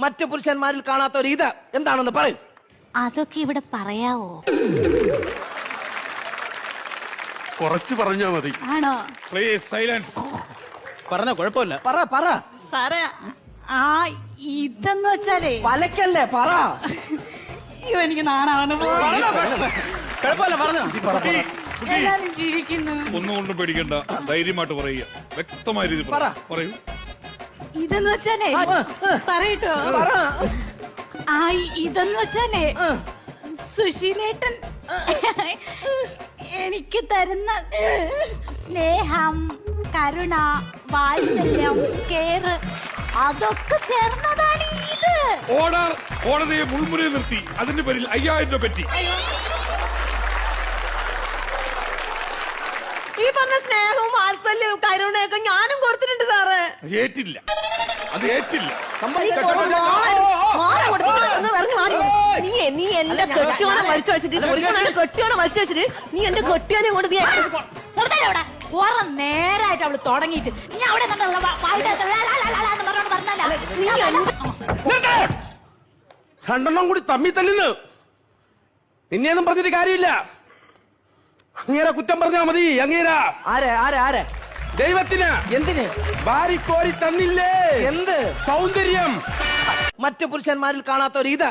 മറ്റു പുരുഷന്മാരിൽ കാണാത്ത ഒരു ഇത് എന്താണെന്ന് പറയൂ. അതൊക്കെ ഇവിടെ പറയാവോ? കുറച്ച് പറഞ്ഞാ മതി. ആണോ? Please silence. പറഞ്ഞ കുഴപ്പമില്ല. പറ പറ. സാറേ, ആ ഇതെന്ന് വെച്ചാലേ പലക്കല്ലേ, പറ. അയ്യോ, എനിക്ക് നാണാവുന്ന കുഴപ്പമില്ല, പറഞ്ഞോ. എല്ലാരും ജീവിക്കുന്നു. ഒന്നുകൊണ്ടും പേടിക്കണ്ട, ധൈര്യമായിട്ട് പറയുക, വ്യക്തമായ രീതി പറയൂ. ഇതെന്ന് വെച്ചാലേ പറയട്ടോ. ആ ഇതെന്ന് വെച്ചാലേ സുശീലേട്ടൻ എനിക്ക് തരുന്ന സ്നേഹം, കരുണ, വാത്സല്യം, കെയർ അതൊക്കെ ചേർന്നതാണ് ഇത്. ഓർഡർ. കോടതിയെ മുൾമുനയിൽ നിർത്തി അതിന്റെ പേരിൽ 5000 രൂപ പറ്റി. ഈ പറഞ്ഞ സ്നേഹവും വാത്സല്യവും കരുണയൊക്കെ ഞാനും കൊടുത്തിട്ടുണ്ട് സാറ്. ഏറ്റില്ല, അത് ഏറ്റില്ല. നീ എന്റെ കെട്ടിയോനെ വലിച്ചു വെച്ചിട്ട് നീ എന്റെ കെട്ടിയോനെ കൊണ്ട് കുറെ നേരായിട്ട് അവള് തുടങ്ങിയിട്ട് നീ അവിടെ രണ്ടെണ്ണം കൂടി തമ്മി തല്ലുന്നു. നിന്നെയൊന്നും പറഞ്ഞിട്ട് കാര്യമില്ല. അങ്ങേരെ കുറ്റം പറഞ്ഞാ മതി. അങ്ങേരാ ആരെ ആരെ ആരെ ദൈവത്തിന് എന്തിന് വാരിക്കോരി തന്നില്ലേ? എന്ത് സൗന്ദര്യം? മറ്റു പുരുഷന്മാരിൽ കാണാത്ത ഒരു ഇത്